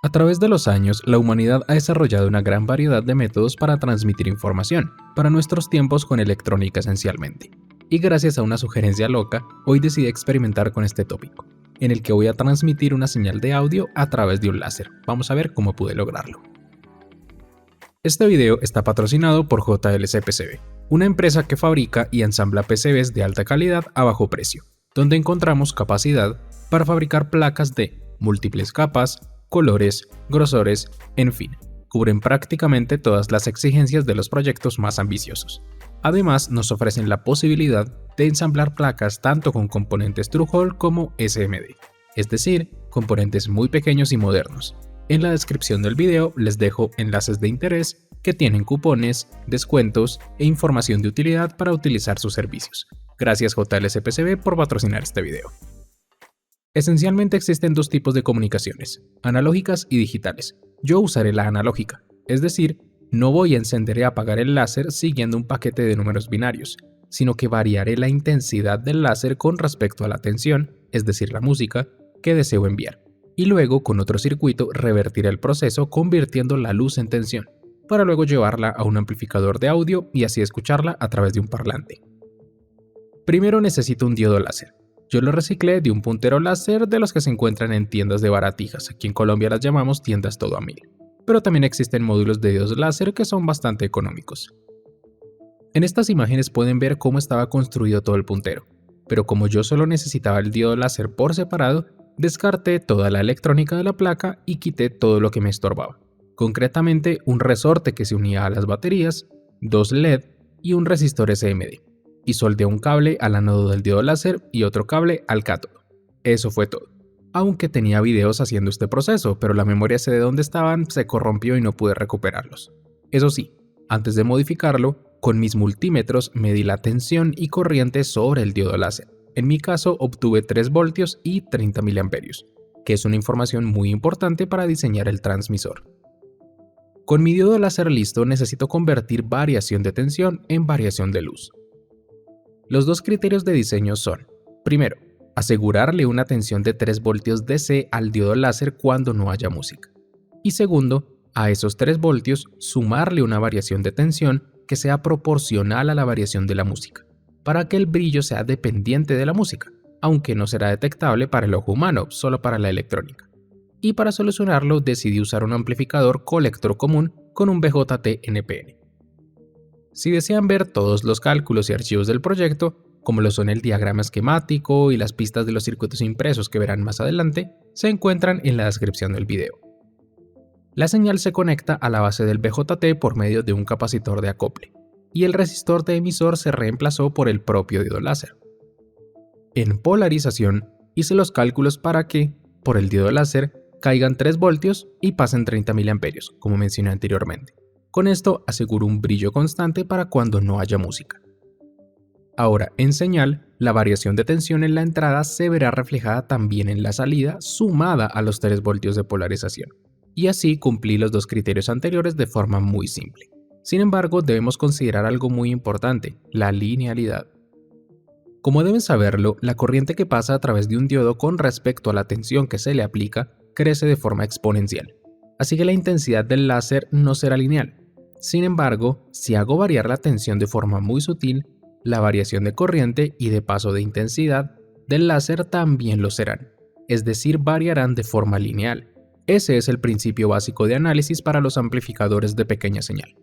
A través de los años, la humanidad ha desarrollado una gran variedad de métodos para transmitir información, para nuestros tiempos con electrónica esencialmente. Y gracias a una sugerencia loca, hoy decidí experimentar con este tópico, en el que voy a transmitir una señal de audio a través de un láser. Vamos a ver cómo pude lograrlo. Este video está patrocinado por JLC PCB, una empresa que fabrica y ensambla PCBs de alta calidad a bajo precio, donde encontramos capacidad para fabricar placas de múltiples capas, colores, grosores, en fin, cubren prácticamente todas las exigencias de los proyectos más ambiciosos. Además, nos ofrecen la posibilidad de ensamblar placas tanto con componentes Through-Hole como SMD, es decir, componentes muy pequeños y modernos. En la descripción del video les dejo enlaces de interés que tienen cupones, descuentos e información de utilidad para utilizar sus servicios. Gracias JLC PCB por patrocinar este video. Esencialmente existen dos tipos de comunicaciones, analógicas y digitales. Yo usaré la analógica, es decir, no voy a encender y apagar el láser siguiendo un paquete de números binarios, sino que variaré la intensidad del láser con respecto a la tensión, es decir, la música, que deseo enviar, y luego con otro circuito revertir el proceso convirtiendo la luz en tensión, para luego llevarla a un amplificador de audio y así escucharla a través de un parlante. Primero necesito un diodo láser. Yo lo reciclé de un puntero láser de los que se encuentran en tiendas de baratijas, aquí en Colombia las llamamos tiendas todo a 1000, pero también existen módulos de diodos láser que son bastante económicos. En estas imágenes pueden ver cómo estaba construido todo el puntero, pero como yo solo necesitaba el diodo láser por separado, descarté toda la electrónica de la placa y quité todo lo que me estorbaba, concretamente un resorte que se unía a las baterías, dos LED y un resistor SMD. Y soldeé un cable al ánodo del diodo láser y otro cable al cátodo. Eso fue todo. Aunque tenía videos haciendo este proceso, pero la memoria CD donde estaban se corrompió y no pude recuperarlos. Eso sí, antes de modificarlo, con mis multímetros medí la tensión y corriente sobre el diodo láser. En mi caso obtuve 3 voltios y 30 miliamperios, que es una información muy importante para diseñar el transmisor. Con mi diodo láser listo necesito convertir variación de tensión en variación de luz. Los dos criterios de diseño son, primero, asegurarle una tensión de 3 voltios DC al diodo láser cuando no haya música. Y segundo, a esos 3 voltios sumarle una variación de tensión que sea proporcional a la variación de la música, para que el brillo sea dependiente de la música, aunque no será detectable para el ojo humano, solo para la electrónica. Y para solucionarlo decidí usar un amplificador colector común con un BJT-NPN. Si desean ver todos los cálculos y archivos del proyecto, como lo son el diagrama esquemático y las pistas de los circuitos impresos que verán más adelante, se encuentran en la descripción del video. La señal se conecta a la base del BJT por medio de un capacitor de acople, y el resistor de emisor se reemplazó por el propio diodo láser. En polarización, hice los cálculos para que, por el diodo láser, caigan 3 voltios y pasen 30 miliamperios, como mencioné anteriormente. Con esto aseguro un brillo constante para cuando no haya música. Ahora, en señal, la variación de tensión en la entrada se verá reflejada también en la salida sumada a los 3 voltios de polarización. Y así cumplí los dos criterios anteriores de forma muy simple. Sin embargo, debemos considerar algo muy importante, la linealidad. Como deben saberlo, la corriente que pasa a través de un diodo con respecto a la tensión que se le aplica crece de forma exponencial. Así que la intensidad del láser no será lineal. Sin embargo, si hago variar la tensión de forma muy sutil, la variación de corriente y de paso de intensidad del láser también lo serán, es decir, variarán de forma lineal. Ese es el principio básico de análisis para los amplificadores de pequeña señal.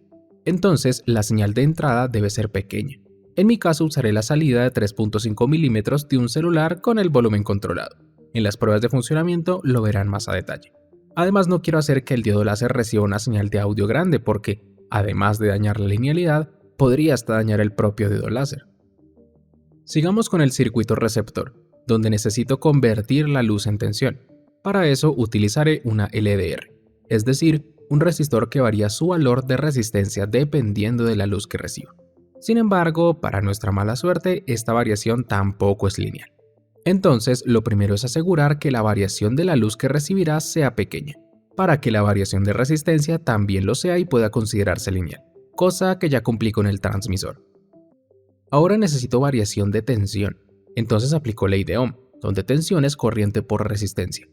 Entonces, la señal de entrada debe ser pequeña. En mi caso usaré la salida de 3.5 milímetros de un celular con el volumen controlado. En las pruebas de funcionamiento lo verán más a detalle. Además, no quiero hacer que el diodo láser reciba una señal de audio grande porque, además de dañar la linealidad, podría hasta dañar el propio diodo láser. Sigamos con el circuito receptor, donde necesito convertir la luz en tensión. Para eso utilizaré una LDR, es decir, un resistor que varía su valor de resistencia dependiendo de la luz que reciba. Sin embargo, para nuestra mala suerte, esta variación tampoco es lineal. Entonces, lo primero es asegurar que la variación de la luz que recibirá sea pequeña, para que la variación de resistencia también lo sea y pueda considerarse lineal, cosa que ya cumplí con el transmisor. Ahora necesito variación de tensión, entonces aplico ley de Ohm, donde tensión es corriente por resistencia.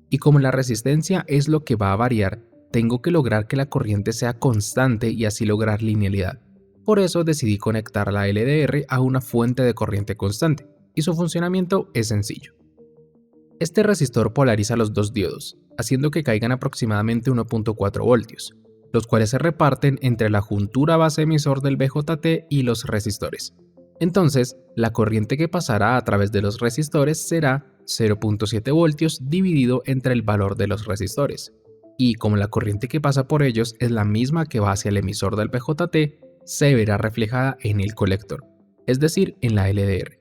Y como la resistencia es lo que va a variar, tengo que lograr que la corriente sea constante y así lograr linealidad. Por eso decidí conectar la LDR a una fuente de corriente constante, y su funcionamiento es sencillo. Este resistor polariza los dos diodos, haciendo que caigan aproximadamente 1.4 voltios, los cuales se reparten entre la juntura base emisor del BJT y los resistores. Entonces, la corriente que pasará a través de los resistores será 0.7 voltios dividido entre el valor de los resistores. Y como la corriente que pasa por ellos es la misma que va hacia el emisor del BJT, se verá reflejada en el colector, es decir, en la LDR.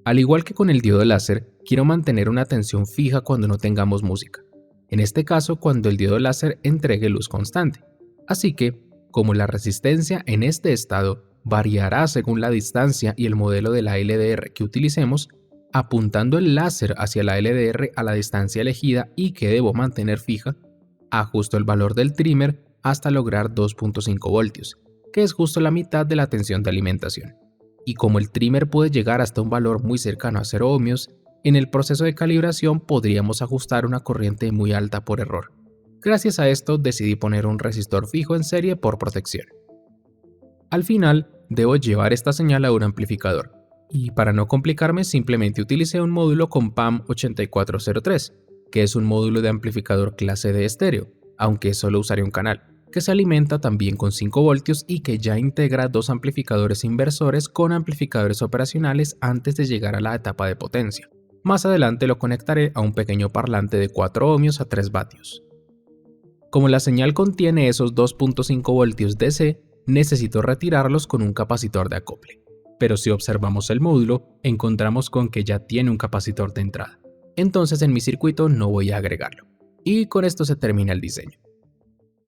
Al igual que con el diodo láser, quiero mantener una tensión fija cuando no tengamos música. En este caso, cuando el diodo láser entregue luz constante. Así que, como la resistencia en este estado variará según la distancia y el modelo de la LDR que utilicemos, apuntando el láser hacia la LDR a la distancia elegida y que debo mantener fija, ajusto el valor del trimmer hasta lograr 2.5 voltios, que es justo la mitad de la tensión de alimentación. Y como el trimmer puede llegar hasta un valor muy cercano a 0 ohmios, en el proceso de calibración podríamos ajustar una corriente muy alta por error. Gracias a esto decidí poner un resistor fijo en serie por protección. Al final, debo llevar esta señal a un amplificador, y para no complicarme simplemente utilicé un módulo con PAM8403, que es un módulo de amplificador clase D estéreo, aunque solo usaré un canal, que se alimenta también con 5 voltios y que ya integra dos amplificadores inversores con amplificadores operacionales antes de llegar a la etapa de potencia. Más adelante lo conectaré a un pequeño parlante de 4 ohmios a 3 vatios. Como la señal contiene esos 2.5 voltios DC, necesito retirarlos con un capacitor de acople. Pero si observamos el módulo, encontramos con que ya tiene un capacitor de entrada. Entonces en mi circuito no voy a agregarlo. Y con esto se termina el diseño.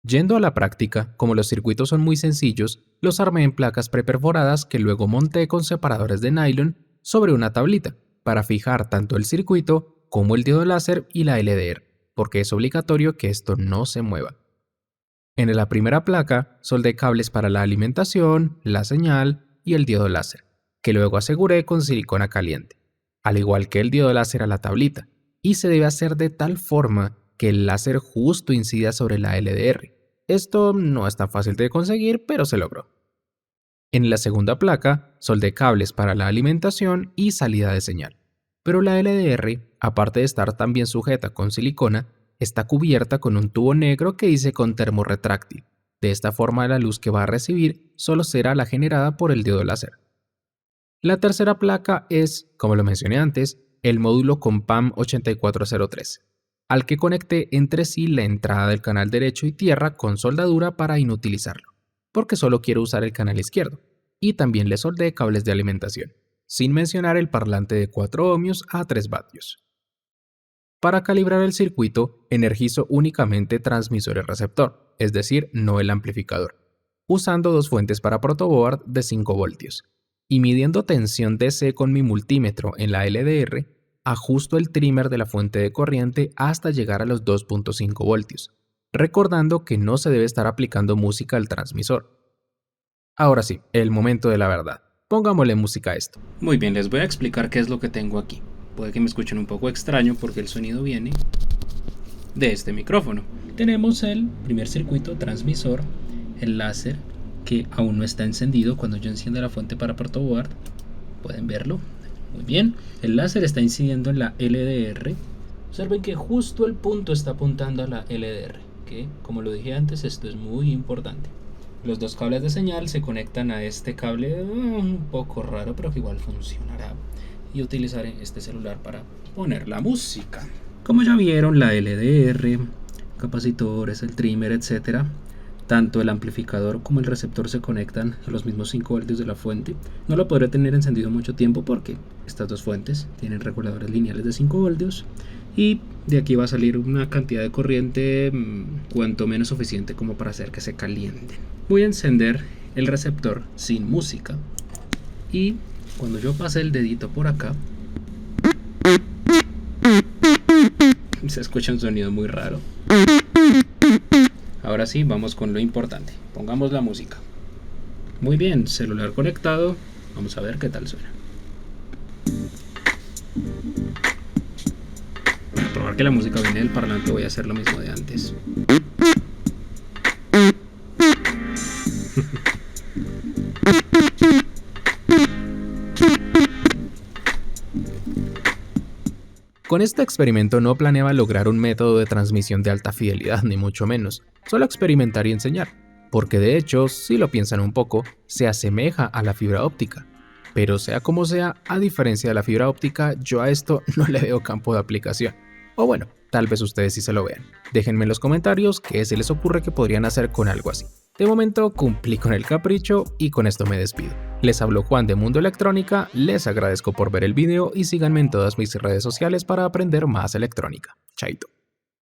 Yendo a la práctica, como los circuitos son muy sencillos, los armé en placas preperforadas que luego monté con separadores de nylon sobre una tablita para fijar tanto el circuito como el diodo láser y la LDR, porque es obligatorio que esto no se mueva. En la primera placa soldé cables para la alimentación, la señal y el diodo láser, que luego aseguré con silicona caliente, al igual que el diodo láser a la tablita, y se debe hacer de tal forma que el láser justo incida sobre la LDR. Esto no es tan fácil de conseguir, pero se logró. En la segunda placa soldé cables para la alimentación y salida de señal, pero la LDR, aparte de estar también sujeta con silicona, está cubierta con un tubo negro que hice con termorretráctil. De esta forma la luz que va a recibir solo será la generada por el diodo láser. La tercera placa es, como lo mencioné antes, el módulo con PAM8403, al que conecté entre sí la entrada del canal derecho y tierra con soldadura para inutilizarlo, porque solo quiero usar el canal izquierdo, y también le soldé cables de alimentación, sin mencionar el parlante de 4 ohmios a 3 vatios. Para calibrar el circuito, energizo únicamente transmisor y receptor, es decir, no el amplificador, usando dos fuentes para protoboard de 5 voltios, y midiendo tensión DC con mi multímetro en la LDR, ajusto el trimmer de la fuente de corriente hasta llegar a los 2.5 voltios, recordando que no se debe estar aplicando música al transmisor. Ahora sí, el momento de la verdad. Pongámosle música a esto. Muy bien, les voy a explicar qué es lo que tengo aquí. Puede que me escuchen un poco extraño porque el sonido viene de este micrófono. Tenemos el primer circuito transmisor, el láser, que aún no está encendido. Cuando yo encienda la fuente para protoboard, pueden verlo. Muy bien, el láser está incidiendo en la LDR. Observen que justo el punto está apuntando a la LDR, que como lo dije antes, esto es muy importante. Los dos cables de señal se conectan a este cable un poco raro, pero que igual funcionará. Y utilizaré este celular para poner la música. Como ya vieron, la LDR, capacitores, el trimmer, etc. Tanto el amplificador como el receptor se conectan a los mismos 5 voltios de la fuente. No lo podré tener encendido mucho tiempo porque estas dos fuentes tienen reguladores lineales de 5 voltios. Y de aquí va a salir una cantidad de corriente cuanto menos suficiente como para hacer que se calienten. Voy a encender el receptor sin música y cuando yo pase el dedito por acá se escucha un sonido muy raro. Ahora sí, vamos con lo importante. Pongamos la música. Muy bien, celular conectado. Vamos a ver qué tal suena. Voy a probar que la música viene del parlante, voy a hacer lo mismo de antes. Con este experimento no planeaba lograr un método de transmisión de alta fidelidad, ni mucho menos, solo experimentar y enseñar, porque de hecho, si lo piensan un poco, se asemeja a la fibra óptica. Pero sea como sea, a diferencia de la fibra óptica, yo a esto no le veo campo de aplicación. O bueno, tal vez ustedes sí se lo vean. Déjenme en los comentarios qué se les ocurre que podrían hacer con algo así. De momento cumplí con el capricho y con esto me despido. Les habló Juan de Mundo Electrónica, les agradezco por ver el video y síganme en todas mis redes sociales para aprender más electrónica. Chaito.